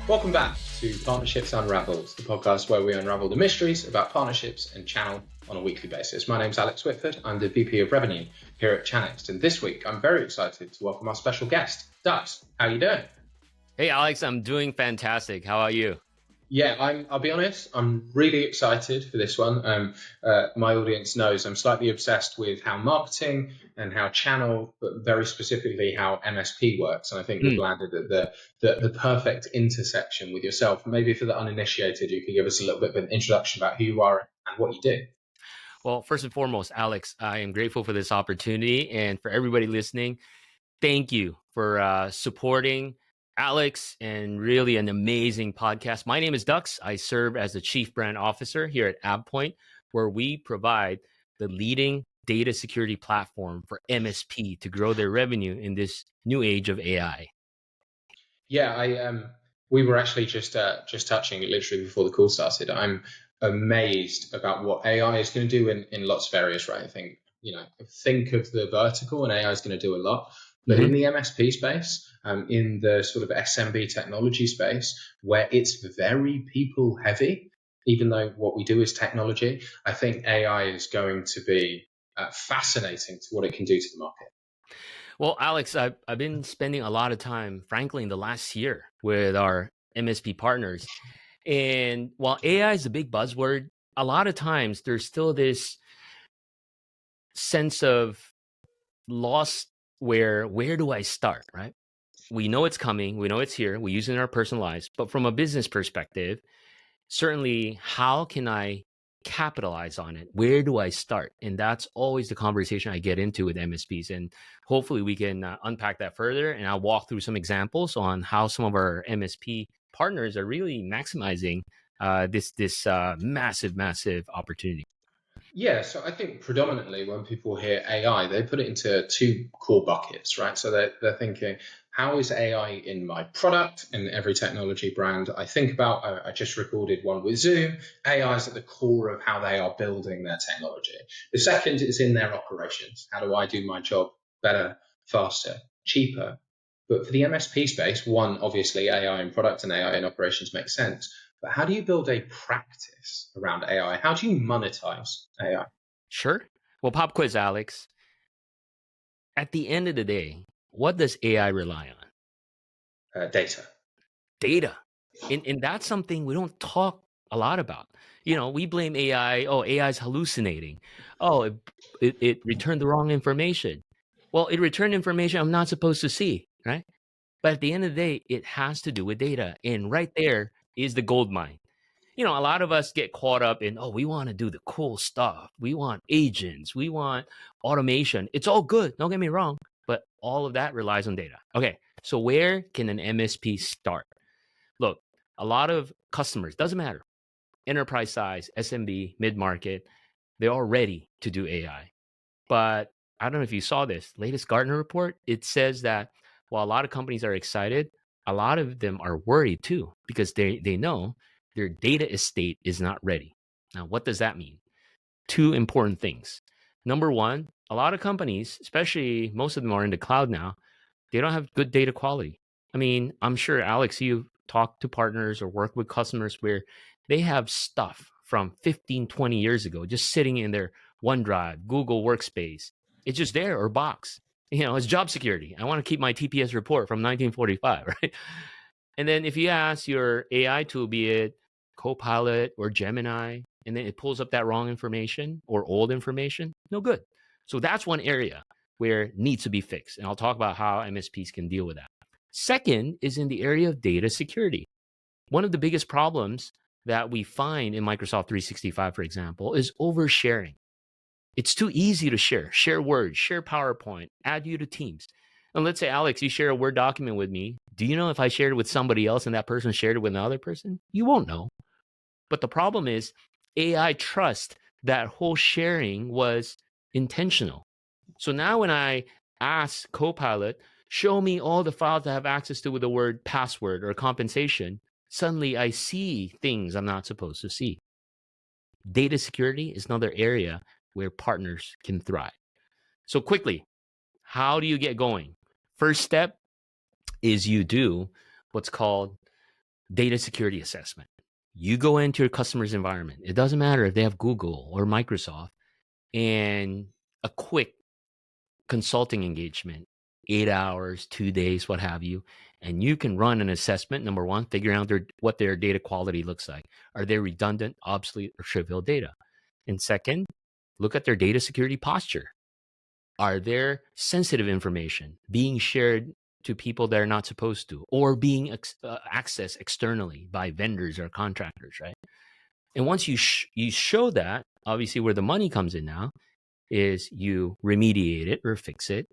Welcome back to Partnerships Unraveled, the podcast where we unravel the mysteries about partnerships and channel on a weekly basis. My name's Alex Whitford. I'm the VP of Revenue here at Channext, and this week I'm very excited to welcome our special guest, Dux. How are you doing? Hey, Alex, I'm doing fantastic. How are you? Yeah, I'll be honest, I'm really excited for this one. My audience knows I'm slightly obsessed with how marketing and how channel, but very specifically how MSP works. And I think we've landed at the perfect intersection with yourself. Maybe for the uninitiated, you could give us a little bit of an introduction about who you are and what you do. Well, first and foremost, Alex, I am grateful for this opportunity. And for everybody listening, thank you for supporting Alex and really an amazing podcast. My name is Dux. I serve as the Chief Brand Officer here at AvePoint, where we provide the leading data security platform for MSP to grow their revenue in this new age of AI. Yeah, we were actually just touching it literally before the call started. I'm amazed about what AI is going to do in lots of areas, right? I think of the vertical, and AI is going to do a lot. But in the MSP space, in the sort of SMB technology space, where it's very people heavy, even though what we do is technology, I think AI is going to be fascinating to what it can do to the market. Well, Alex, I've been spending a lot of time, frankly, in the last year with our MSP partners. And while AI is a big buzzword, a lot of times there's still this sense of lost where do I start, right? We know it's coming, we know it's here, we use it in our personal lives, but from a business perspective, certainly how can I capitalize on it? Where do I start? And that's always the conversation I get into with MSPs. And hopefully we can unpack that further. And I'll walk through some examples on how some of our MSP partners are really maximizing this massive opportunity. Yeah, so I think predominantly when people hear AI, they put it into two core buckets, right? So they're thinking, how is AI in my product? In every technology brand I think about, I just recorded one with Zoom. AI is at the core of how they are building their technology. The second is in their operations. How do I do my job better, faster, cheaper? But for the MSP space, one, obviously AI in product and AI in operations makes sense. But how do you build a practice around AI? How do you monetize AI? Sure. Well, pop quiz, Alex. At the end of the day, what does AI rely on? Data. Data. And that's something we don't talk a lot about. You know, we blame AI. Oh, AI is hallucinating. Oh, it returned the wrong information. Well, it returned information I'm not supposed to see, right? But at the end of the day, it has to do with data. And right there is the gold mine. You know, a lot of us get caught up in, oh, we want to do the cool stuff. We want agents. We want automation. It's all good. Don't get me wrong. But all of that relies on data. Okay. So where can an MSP start? Look, a lot of customers, doesn't matter, enterprise size, SMB, mid-market, they're all ready to do AI. But I don't know if you saw this latest Gartner report. It says that while a lot of companies are excited, a lot of them are worried too, because they know their data estate is not ready. Now, what does that mean? Two important things. Number one, a lot of companies, especially most of them are in the cloud now, they don't have good data quality. I mean, I'm sure, Alex, you've talked to partners or worked with customers where they have stuff from 15, 20 years ago just sitting in their OneDrive, Google Workspace. It's just there, or Box. You know, it's job security. I want to keep my TPS report from 1945, right? And then if you ask your AI tool, be it Copilot or Gemini, and then it pulls up that wrong information or old information, no good. So that's one area where it needs to be fixed. And I'll talk about how MSPs can deal with that. Second is in the area of data security. One of the biggest problems that we find in Microsoft 365, for example, is oversharing. It's too easy to share Word, share PowerPoint, add you to Teams. And let's say, Alex, you share a Word document with me. Do you know if I shared it with somebody else and that person shared it with another person? You won't know. But the problem is AI trusts that whole sharing was intentional. So now when I ask Copilot, show me all the files I have access to with the word password or compensation, suddenly I see things I'm not supposed to see. Data security is another area where partners can thrive. So quickly, how do you get going? First step is you do what's called data security assessment. You go into your customer's environment. It doesn't matter if they have Google or Microsoft, and a quick consulting engagement, 8 hours, 2 days, what have you. And you can run an assessment. Number one, figure out what their data quality looks like. Are they redundant, obsolete, or trivial data? And second, look at their data security posture. Are there sensitive information being shared to people that are not supposed to, or being accessed externally by vendors or contractors, right? And once you show that, obviously where the money comes in now is you remediate it or fix it.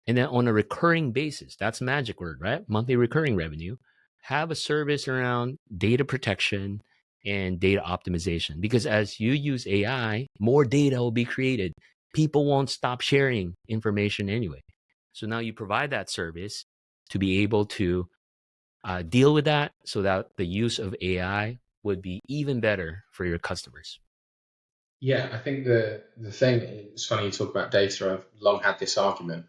And then on a recurring basis, that's a magic word, right? Monthly recurring revenue, have a service around data protection and data optimization. Because as you use AI, more data will be created. People won't stop sharing information anyway. So now you provide that service to be able to deal with that, so that the use of AI would be even better for your customers. Yeah, I think the thing, it's funny you talk about data. I've long had this argument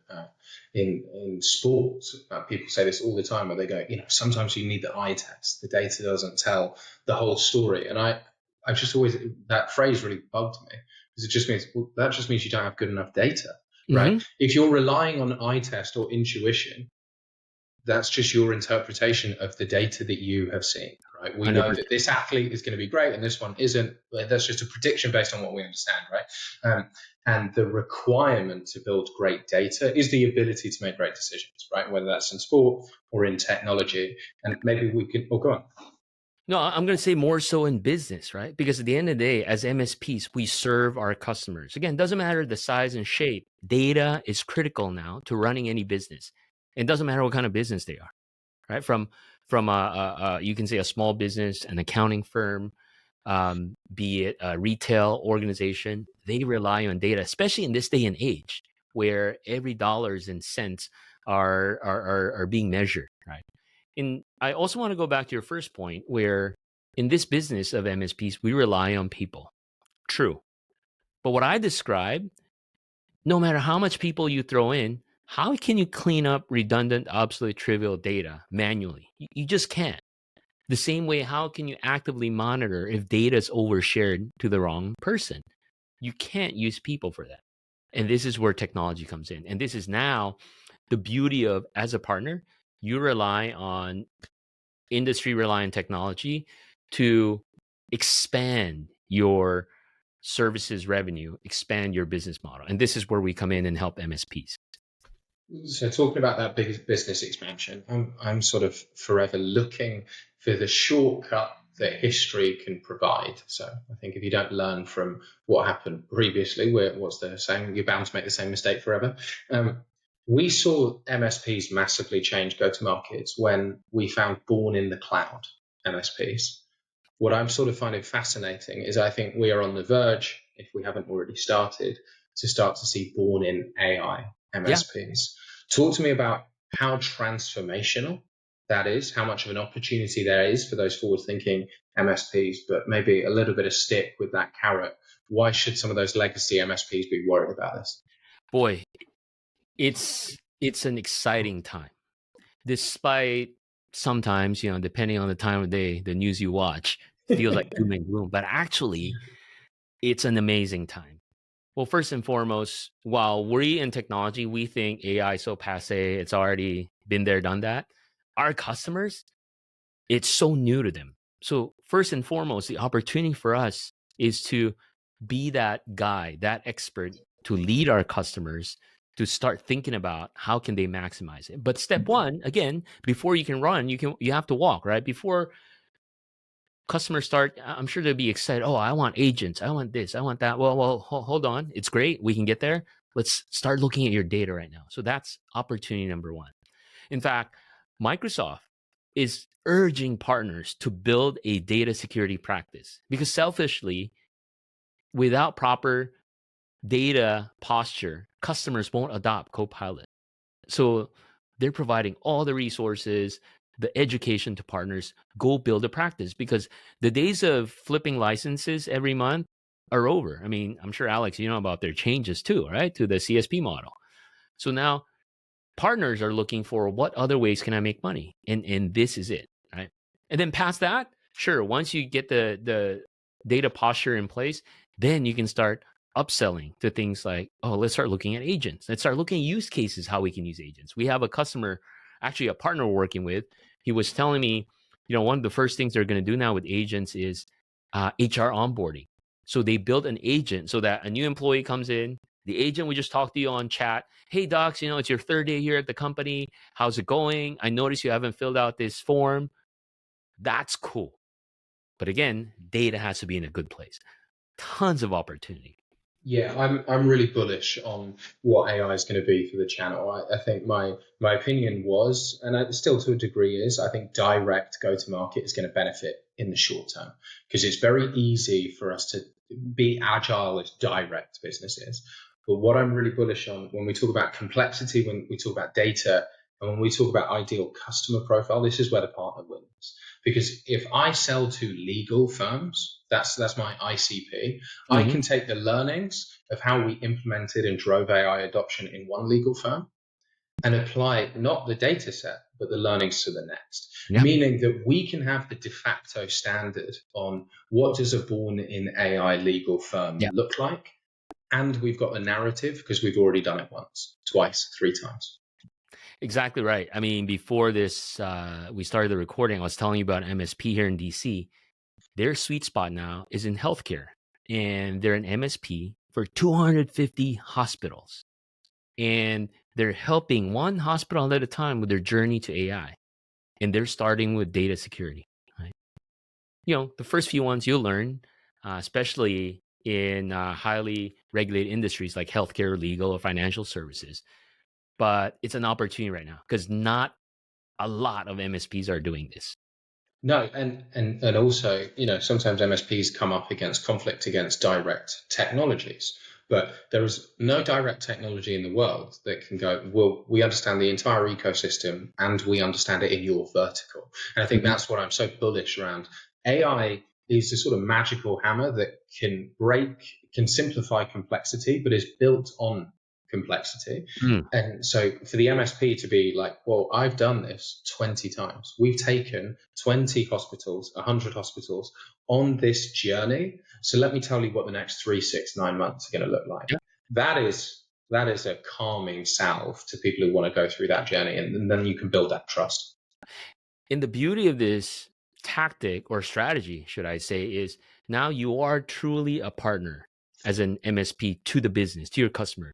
in sports. People say this all the time, where they go, sometimes you need the eye test. The data doesn't tell the whole story. And I've just always, that phrase really bugged me, because it just means, that just means you don't have good enough data, right? Mm-hmm. If you're relying on eye test or intuition, that's just your interpretation of the data that you have seen, right? We know 100%. that this athlete is going to be great and this one isn't. That's just a prediction based on what we understand, right? And the requirement to build great data is the ability to make great decisions, right? Whether that's in sport or in technology. And maybe we could, go on. No, I'm going to say more so in business, right? Because at the end of the day, as MSPs, we serve our customers. Again, it doesn't matter the size and shape. Data is critical now to running any business. It doesn't matter what kind of business they are, right? From you can say a small business, an accounting firm, be it a retail organization. They rely on data, especially in this day and age, where every dollars and cents are being measured, right? And I also want to go back to your first point, where in this business of MSPs, we rely on people. True. But what I describe, no matter how much people you throw in, how can you clean up redundant, obsolete, trivial data manually? You just can't. The same way, how can you actively monitor if data is overshared to the wrong person? You can't use people for that. And this is where technology comes in. And this is now the beauty of, as a partner, you rely on industry reliant technology to expand your services revenue, expand your business model. And this is where we come in and help MSPs. So talking about that big business expansion, I'm sort of forever looking for the shortcut that history can provide. So I think if you don't learn from what happened previously, what's the saying? You're bound to make the same mistake forever. We saw MSPs massively change go-to-markets when we found born in the cloud MSPs. What I'm sort of finding fascinating is I think we are on the verge, if we haven't already started, to start to see born in AI MSPs. Yeah. Talk to me about how transformational that is, how much of an opportunity there is for those forward-thinking MSPs, but maybe a little bit of stick with that carrot. Why should some of those legacy MSPs be worried about this? Boy, it's an exciting time, despite sometimes, depending on the time of day, the news you watch feels like doom and gloom, but actually it's an amazing time. Well, first and foremost, while we in technology, we think AI is so passe, it's already been there, done that. Our customers, it's so new to them. So first and foremost, the opportunity for us is to be that guy, that expert, to lead our customers to start thinking about how can they maximize it. But step one, again, before you can run, you have to walk, right? Before customers start, I'm sure they'll be excited. Oh, I want agents. I want this. I want that. Well, hold on. It's great. We can get there. Let's start looking at your data right now. So that's opportunity number one. In fact, Microsoft is urging partners to build a data security practice, because selfishly, without proper data posture, customers won't adopt Copilot. So they're providing all the resources, the education to partners. Go build a practice, because the days of flipping licenses every month are over. I mean, I'm sure, Alex, you know about their changes too, right? To the CSP model. So now partners are looking for, what other ways can I make money? And this is it, right? And then past that, sure, once you get the data posture in place, then you can start upselling to things like, oh, let's start looking at agents. Let's start looking at use cases, how we can use agents. We have a customer, actually a partner we're working with. He was telling me, one of the first things they're going to do now with agents is HR onboarding. So they build an agent so that a new employee comes in, the agent would just talk to you on chat. Hey, Dux, it's your third day here at the company. How's it going? I noticed you haven't filled out this form. That's cool. But again, data has to be in a good place. Tons of opportunity. Yeah, I'm really bullish on what AI is going to be for the channel. I think my opinion was, and still to a degree is, I think direct go-to-market is going to benefit in the short term because it's very easy for us to be agile as direct businesses. But what I'm really bullish on when we talk about complexity, when we talk about data, and when we talk about ideal customer profile, this is where the partner wins. Because if I sell to legal firms, that's my ICP. I can take the learnings of how we implemented and drove AI adoption in one legal firm and apply not the data set, but the learnings to the next. Yeah. Meaning that we can have the de facto standard on what does a born in AI legal firm look like. And we've got the narrative because we've already done it once, twice, 3 times. Exactly right. I mean, before this, we started the recording, I was telling you about MSP here in DC. Their sweet spot now is in healthcare, and they're an MSP for 250 hospitals. And they're helping one hospital at a time with their journey to AI. And they're starting with data security. Right? The first few ones you'll learn, especially in highly regulated industries like healthcare, legal, or financial services. But it's an opportunity right now because not a lot of MSPs are doing this. No, and also, sometimes MSPs come up against conflict against direct technologies, but there is no direct technology in the world that can go, well, we understand the entire ecosystem and we understand it in your vertical. And I think that's what I'm so bullish around. AI is a sort of magical hammer that can simplify complexity, but is built on complexity. And so for the MSP to be like, well, I've done this 20 times. We've taken 20 hospitals, 100 hospitals on this journey. So let me tell you what the next 3, 6, 9 months are going to look like. Yeah. That is a calming salve to people who want to go through that journey. And then you can build that trust. And the beauty of this tactic or strategy, should I say, is now you are truly a partner as an MSP to the business, to your customer.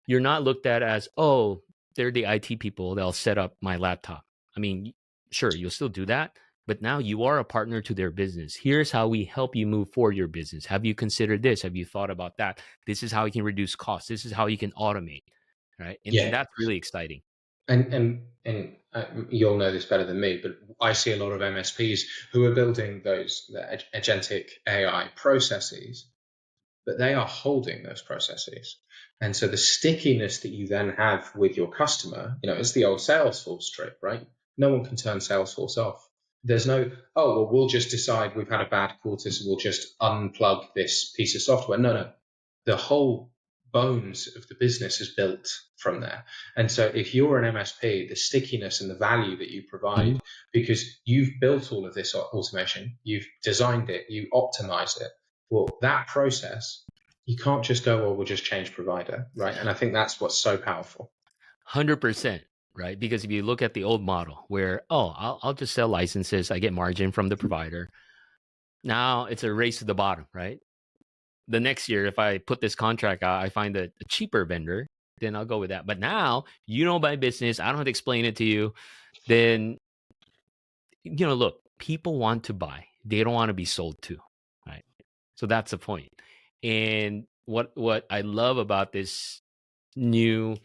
You're not looked at as, oh, they're the IT people, they'll set up my laptop. I mean, sure, you'll still do that, but now you are a partner to their business. Here's how we help you move forward your business. Have you considered this? Have you thought about that? This is how you can reduce costs. This is how you can automate, right? And that's really exciting. And you'll know this better than me, but I see a lot of MSPs who are building those agentic AI processes, but they are holding those processes. And so the stickiness that you then have with your customer, it's the old Salesforce trick, right? No one can turn Salesforce off. There's no, oh, well, we'll just decide we've had a bad quarter, so we'll just unplug this piece of software. No. The whole bones of the business is built from there. And so if you're an MSP, the stickiness and the value that you provide, because you've built all of this automation, you've designed it, you optimize it, well, that process, you can't just go, well, we'll just change provider, right? And I think that's what's so powerful. 100%, right? Because if you look at the old model where, I'll just sell licenses, I get margin from the provider. Now it's a race to the bottom, right? The next year, if I put this contract out, I find a cheaper vendor, then I'll go with that. But now, my business, I don't have to explain it to you. Then, look, people want to buy. They don't want to be sold to, right? So that's the point. And what I love about this new,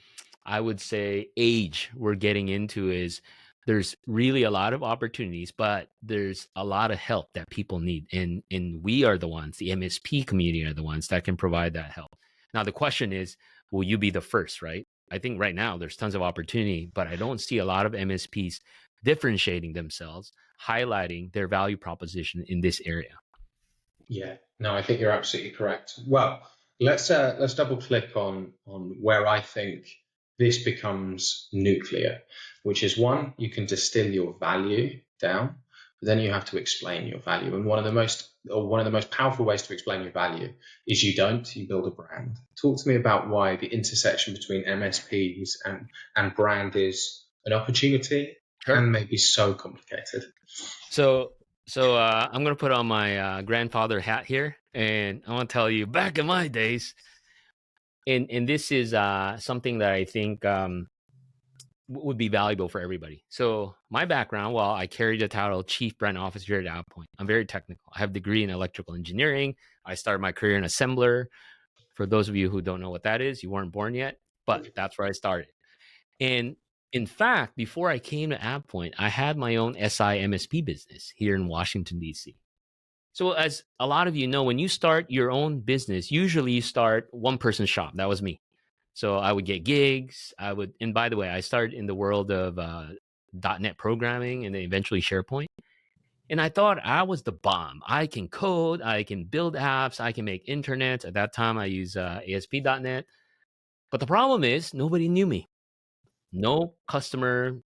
I would say, age we're getting into is there's really a lot of opportunities, but there's a lot of help that people need. And we are the ones, the MSP community are the ones that can provide that help. Now, the question is, will you be the first, right? I think right now there's tons of opportunity, but I don't see a lot of MSPs differentiating themselves, highlighting their value proposition in this area. Yeah, no, I think you're absolutely correct. Well, let's double click on where I think this becomes nuclear, which is one, you can distill your value down. but then you have to explain your value. And one of the most powerful ways to explain your value is you build a brand. Talk to me about why the intersection between MSPs and brand is an opportunity Sure. and maybe so complicated. So I'm gonna put on my grandfather hat here, and I want to tell you, back in my days, and this is something that I think would be valuable for everybody. So my background, well, I carry the title Chief Brand Officer here at AvePoint. I'm very technical. I have a degree in electrical engineering. I started my career in assembler. For those of you who don't know what that is, you weren't born yet, but that's where I started. And in fact, before I came to AvePoint, I had my own SI MSP business here in Washington, D.C. So as a lot of you know, when you start your own business, usually you start one person shop. That was me. So I would get gigs. And by the way, I started in the world of .NET programming and then eventually SharePoint. And I thought I was the bomb. I can code, I can build apps, I can make internet. At that time, I used ASP.NET. But the problem is nobody knew me. No customer.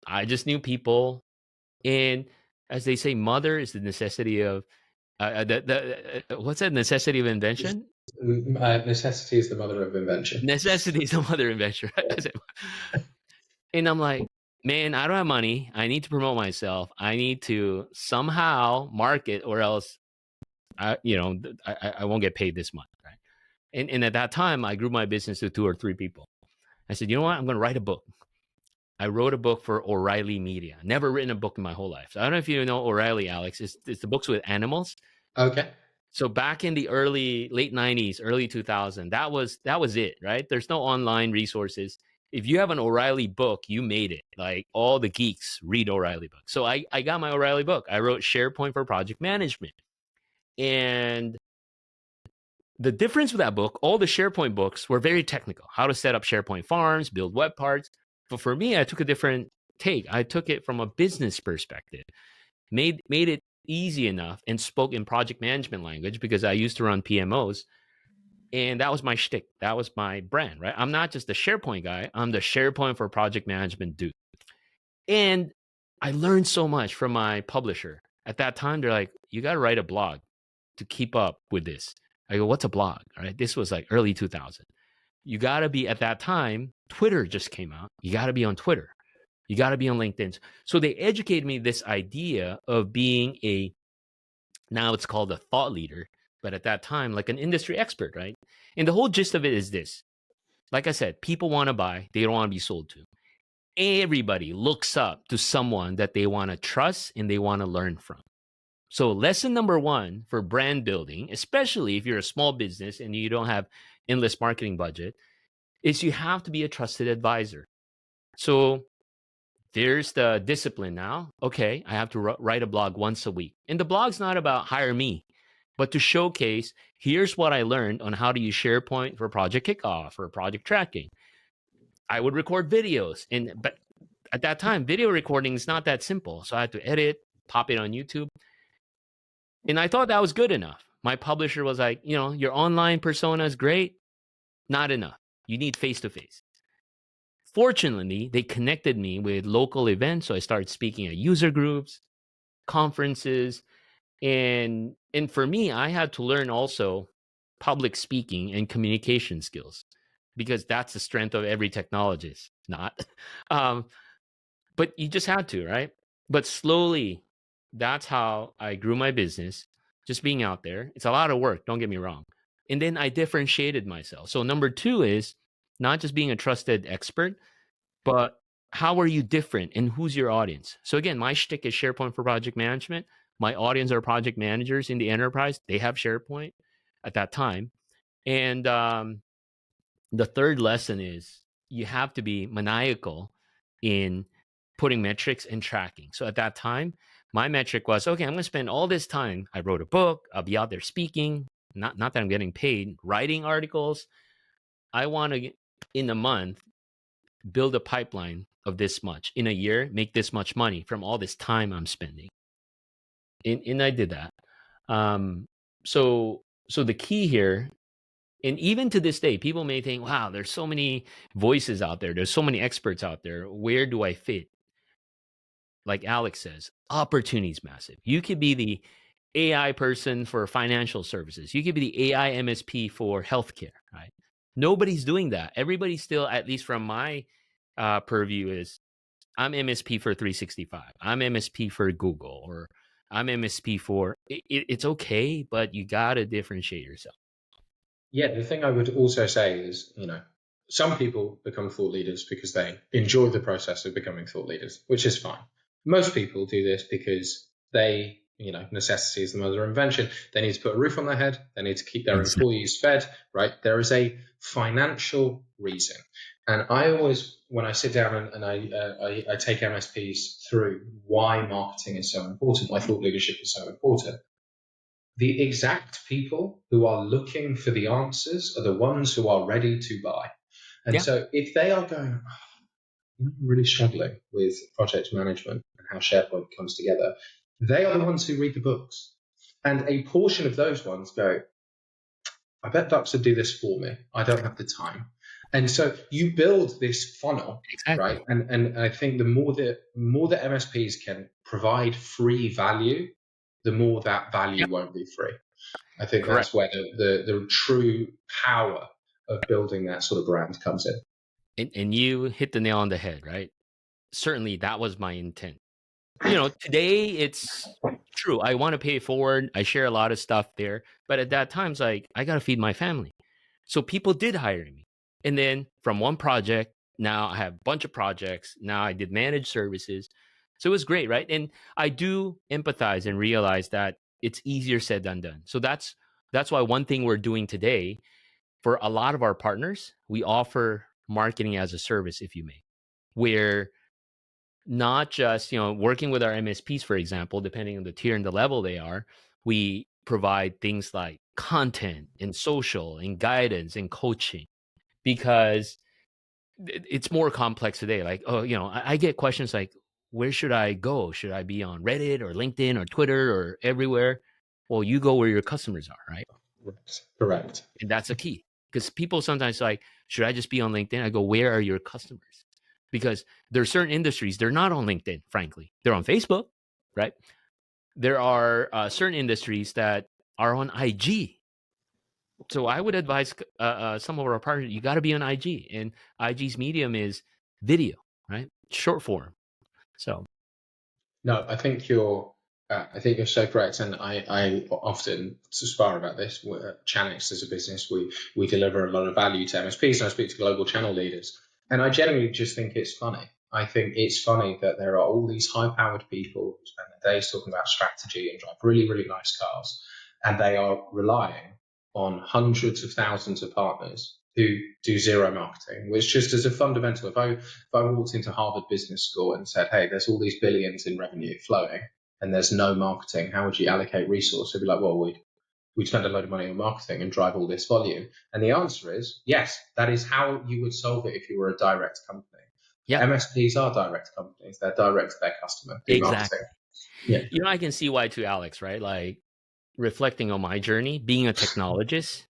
I just knew people. And as they say, mother is the necessity of what's that? Necessity of invention? Necessity is the mother of invention. Necessity is the mother of invention. And I'm like, man, I don't have money. I need to promote myself. I need to somehow market, or else I won't get paid this month, right? And at that time, I grew my business to 2 or 3 people. I said, you know what? I'm going to write a book. I wrote a book for O'Reilly Media. Never written a book in my whole life. So I don't know if you know O'Reilly, Alex. It's the books with animals. Okay. So back in the late 90s, early 2000, that was it, right? There's no online resources. If you have an O'Reilly book, you made it. Like all the geeks read O'Reilly books. So I got my O'Reilly book. I wrote SharePoint for Project Management. And the difference with that book, all the SharePoint books were very technical. How to set up SharePoint farms, build web parts. But for me, I took a different take. I took it from a business perspective, made it easy enough, and spoke in project management language because I used to run PMOs. And that was my shtick. That was my brand, right? I'm not just the SharePoint guy. I'm the SharePoint for project management dude. And I learned so much from my publisher. At that time, they're like, you got to write a blog to keep up with this. I go, what's a blog? All right. This was like early 2000. You got to be, at that time, Twitter just came out. You got to be on Twitter. You got to be on LinkedIn. So they educated me this idea of being now it's called a thought leader, but at that time, like an industry expert, right? And the whole gist of it is this. Like I said, people want to buy, they don't want to be sold to. Everybody looks up to someone that they want to trust and they want to learn from. So lesson number 1 for brand building, especially if you're a small business and you don't have endless marketing budget, is you have to be a trusted advisor. So there's the discipline now. Okay, I have to write a blog once a week. And the blog's not about hire me, but to showcase, here's what I learned on how to use SharePoint for project kickoff or project tracking. I would record videos. But at that time, video recording is not that simple. So I had to edit, pop it on YouTube. And I thought that was good enough. My publisher was like, your online persona is great. Not enough. You need face-to-face. Fortunately, they connected me with local events. So I started speaking at user groups, conferences. And for me, I had to learn also public speaking and communication skills, because that's the strength of every technologist. Not. But you just had to, right? But slowly, that's how I grew my business, just being out there. It's a lot of work, don't get me wrong. And then I differentiated myself. So number 2 is not just being a trusted expert, but how are you different and who's your audience? So again, my shtick is SharePoint for project management. My audience are project managers in the enterprise. They have SharePoint at that time. And the third lesson is you have to be maniacal in putting metrics and tracking. So at that time, my metric was, okay, I'm going to spend all this time. I wrote a book. I'll be out there speaking. Not that I'm getting paid, writing articles. I want to, in a month, build a pipeline of this much. In a year, make this much money from all this time I'm spending. And I did that. So the key here, and even to this day, people may think, wow, there's so many voices out there. There's so many experts out there. Where do I fit? like Alex says, opportunity is massive. You could be the AI person for financial services. You could be the AI MSP for healthcare, right? Nobody's doing that. Everybody's still, at least from my purview, is I'm MSP for 365. I'm MSP for Google, or I'm MSP for. It's okay, but you gotta differentiate yourself. Yeah, the thing I would also say is, some people become thought leaders because they enjoy the process of becoming thought leaders, which is fine. Most people do this because they, necessity is the mother of invention. They need to put a roof on their head. They need to keep their Exactly. employees fed, right? There is a financial reason. And I always, when I sit down and I take MSPs through why marketing is so important, why thought leadership is so important, the exact people who are looking for the answers are the ones who are ready to buy. And Yeah. so if they are going, I'm really struggling with project management and how SharePoint comes together, they are the ones who read the books. And a portion of those ones go, I bet Dux would do this for me. I don't have the time. And so you build this funnel, Exactly. right? And I think the more that MSPs can provide free value, the more that value Yep. won't be free. I think Correct. that's where the true power of building that sort of brand comes in. And you hit the nail on the head, right? Certainly, that was my intent. Today it's true. I want to pay it forward. I share a lot of stuff there, but at that time, it's like I gotta feed my family. So people did hire me, and then from one project, now I have a bunch of projects. Now I did managed services, so it was great, right? And I do empathize and realize that it's easier said than done. So that's why one thing we're doing today for a lot of our partners, we offer marketing as a service, if you may, where not just working with our MSPs, for example, depending on the tier and the level they are, we provide things like content and social and guidance and coaching, because it's more complex today. Like, I get questions like, where should I go? Should I be on Reddit or LinkedIn or Twitter or everywhere? Well, you go where your customers are, right? Correct. And that's a key, because people sometimes like, should I just be on LinkedIn? I go, where are your customers? Because there are certain industries, they're not on LinkedIn, frankly. They're on Facebook, right? There are certain industries that are on IG. So I would advise some of our partners, you got to be on IG. And IG's medium is video, right? Short form. So No, I think you're so correct, and I often spar about this. Chanix as a business, we deliver a lot of value to MSPs, and I speak to global channel leaders, and I generally just think it's funny. I think it's funny that there are all these high-powered people who spend their days talking about strategy and drive really, really nice cars, and they are relying on hundreds of thousands of partners who do zero marketing, which just as a fundamental, if I walked into Harvard Business School and said, hey, there's all these billions in revenue flowing and there's no marketing, how would you allocate resource? They'd be like, well, we'd spend a load of money on marketing and drive all this volume. And the answer is yes, that is how you would solve it if you were a direct company. yeah, MSPs are direct companies. They're direct to their customer, do exactly. marketing. Yeah. I can see why too, Alex, right? Like, reflecting on my journey, being a technologist,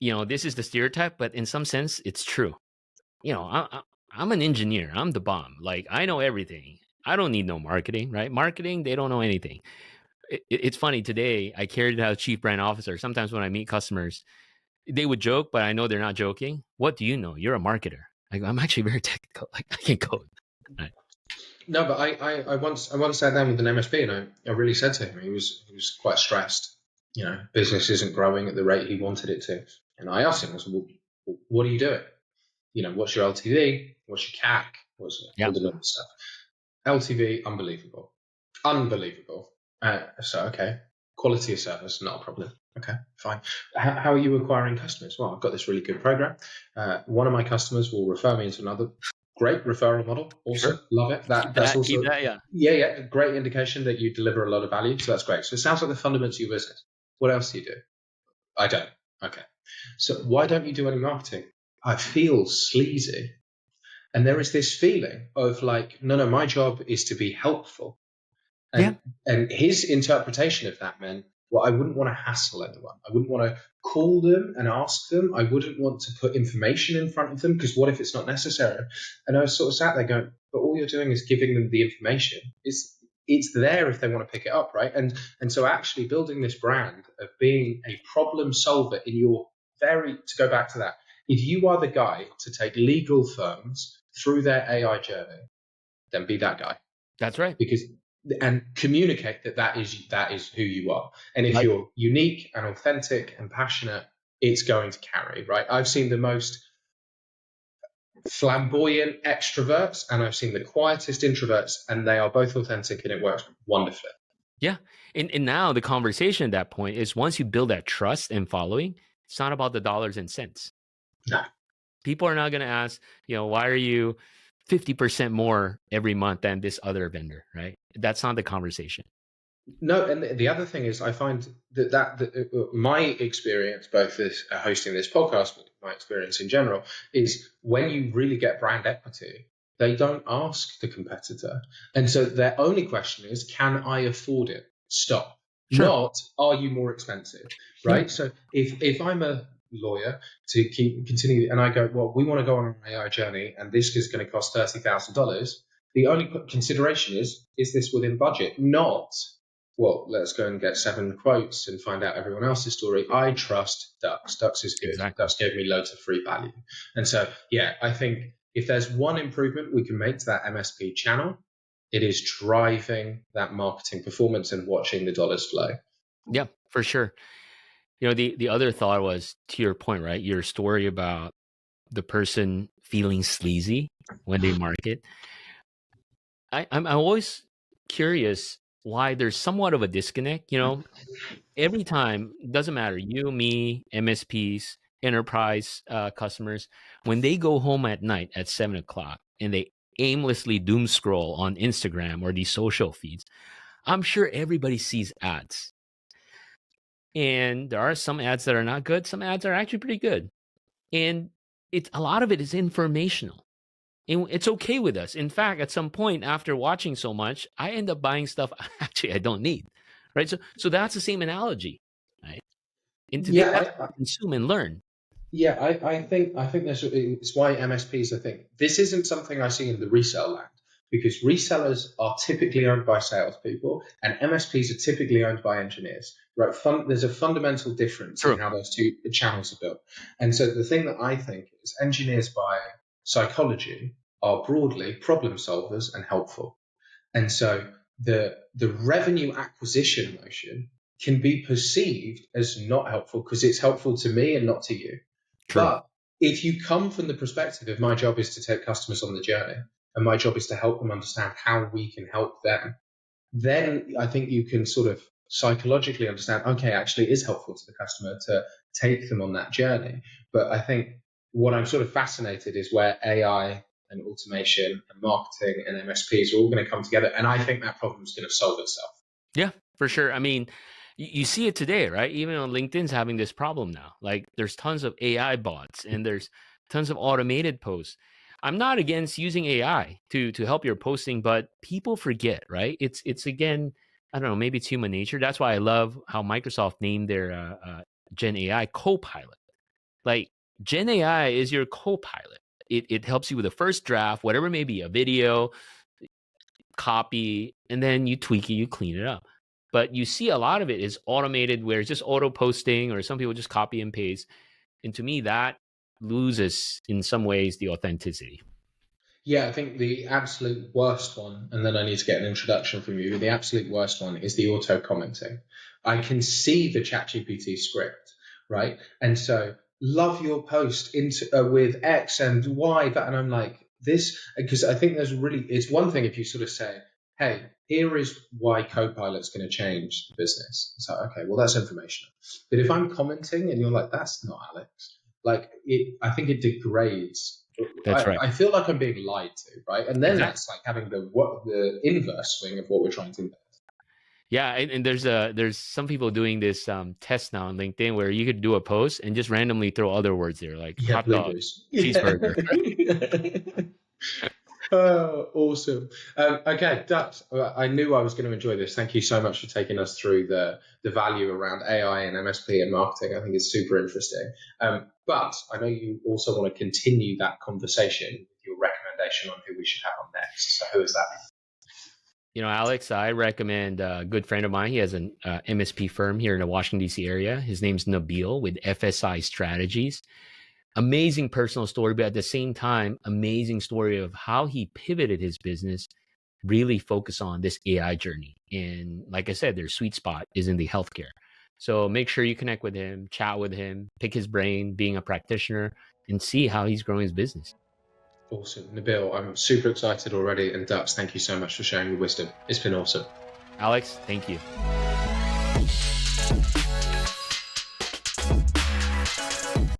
this is the stereotype, but in some sense, it's true. I'm an engineer. I'm the bomb. Like, I know everything. I don't need no marketing, right? Marketing, they don't know anything. It's funny. Today, I carried out chief brand officer. Sometimes when I meet customers, they would joke, but I know they're not joking. What do you know? You're a marketer. I'm actually very technical. Like, I can code. Right. No, but I once sat down with an MSP and I really said to him, he was quite stressed. Business isn't growing at the rate he wanted it to. And I asked him, I said, well, what are you doing? What's your LTV? What's your CAC? What's Yeah. all the other stuff? LTV, unbelievable. So, okay. Quality of service, not a problem. Okay, fine. How are you acquiring customers? Well, I've got this really good program. One of my customers will refer me into another. Great referral model. Awesome. Sure. Love it. That's also, Keep that, yeah. yeah, great indication that you deliver a lot of value. So that's great. So it sounds like the fundamentals of your business. What else do you do? I don't. Okay. So why don't you do any marketing? I feel sleazy. And there is this feeling of like, no, my job is to be helpful. Yeah. And his interpretation of that meant, Well, I wouldn't want to hassle anyone. I wouldn't want to call them and ask them. I wouldn't want to put information in front of them, because what if it's not necessary? And I was sort of sat there going, but all you're doing is giving them the information. It's there if they want to pick it up, right? And so actually building this brand of being a problem solver in your to go back to that, if you are the guy to take legal firms through their AI journey, then be that guy. That's right. And communicate that is who you are. And if you're unique and authentic and passionate, it's going to carry, right? I've seen the most flamboyant extroverts and I've seen the quietest introverts, and they are both authentic and it works wonderfully. Yeah. And now the conversation at that point is, once you build that trust and following, it's not about the dollars and cents. No. People are not going to ask, why are you 50% more every month than this other vendor, right? That's not the conversation. No, and the other thing is, I find that my experience, both as hosting this podcast, but my experience in general, is when you really get brand equity, they don't ask the competitor. And so their only question is, can I afford it? Stop. Sure. Not, are you more expensive? Right? Yeah. So if I'm a lawyer to continue, and I go, well, we want to go on an AI journey, and this is going to cost $30,000. The only consideration is this within budget? Not, well, let's go and get 7 quotes and find out everyone else's story. I trust Dux. Dux is good. Exactly. Dux gave me loads of free value. And so, yeah, I think if there's one improvement we can make to that MSP channel, it is driving that marketing performance and watching the dollars flow. Yeah, for sure. The other thought was, to your point, right? Your story about the person feeling sleazy when they market. I'm always curious why there's somewhat of a disconnect. Every time, doesn't matter, you, me, MSPs, enterprise customers, when they go home at night at 7 o'clock and they aimlessly doom scroll on Instagram or these social feeds, I'm sure everybody sees ads. And there are some ads that are not good. Some ads are actually pretty good. And a lot of it is informational. And it's okay with us. In fact, at some point after watching so much, I end up buying stuff actually I don't need, right? So that's the same analogy, right? And today, that's how we consume and learn. Yeah, I think it's why MSPs, I think this isn't something I see in the resale land, because resellers are typically owned by salespeople and MSPs are typically owned by engineers, right? There's a fundamental difference in how those two channels are built. And so the thing that I think is, engineers by psychology are broadly problem solvers and helpful. And so the revenue acquisition motion can be perceived as not helpful because it's helpful to me and not to you. True. But if you come from the perspective of, my job is to take customers on the journey and my job is to help them understand how we can help them, then I think you can sort of psychologically understand, okay, actually it is helpful to the customer to take them on that journey. But I think what I'm sort of fascinated is where AI and automation and marketing and MSPs are all going to come together. And I think that problem is going to solve itself. Yeah, for sure. I mean, you see it today, right? Even on LinkedIn's having this problem now. Like, there's tons of AI bots and there's tons of automated posts. I'm not against using AI to help your posting, but people forget, right? It's again, I don't know, maybe it's human nature. That's why I love how Microsoft named their Gen AI Copilot. Like, Gen AI is your Copilot. It helps you with the first draft, whatever it may be, a video, copy, and then you tweak it, you clean it up. But you see a lot of it is automated, where it's just auto posting, or some people just copy and paste. And to me, that loses in some ways the authenticity. Yeah, I think the absolute worst one, and then I need to get an introduction from you, the absolute worst one is the auto commenting. I can see the ChatGPT script, right? And so, love your post with X and Y, and I'm like, this, because I think it's one thing if you sort of say, hey, here is why Copilot's going to change the business. It's like, okay, well, that's informational. But if I'm commenting and you're like, that's not Alex, like, I think it degrades. That's right. I feel like I'm being lied to, right? And then that's like having the inverse swing of what we're trying to do. Yeah, and there's some people doing this test now on LinkedIn where you could do a post and just randomly throw other words there, like hot dog, cheeseburger. Awesome. Okay, Dux, I knew I was going to enjoy this. Thank you so much for taking us through the value around AI and MSP and marketing. I think it's super interesting. But I know you also want to continue that conversation with your recommendation on who we should have on next. So who is that? Alex, I recommend a good friend of mine. He has an MSP firm here in the Washington, D.C. area. His name's Nabil with FSI Strategies. Amazing personal story, but at the same time, amazing story of how he pivoted his business, really focus on this AI journey. And like I said, their sweet spot is in the healthcare. So make sure you connect with him, chat with him, pick his brain, being a practitioner, and see how he's growing his business. Awesome. Nabil, I'm super excited already. And Dux, thank you so much for sharing your wisdom. It's been awesome. Alex, thank you.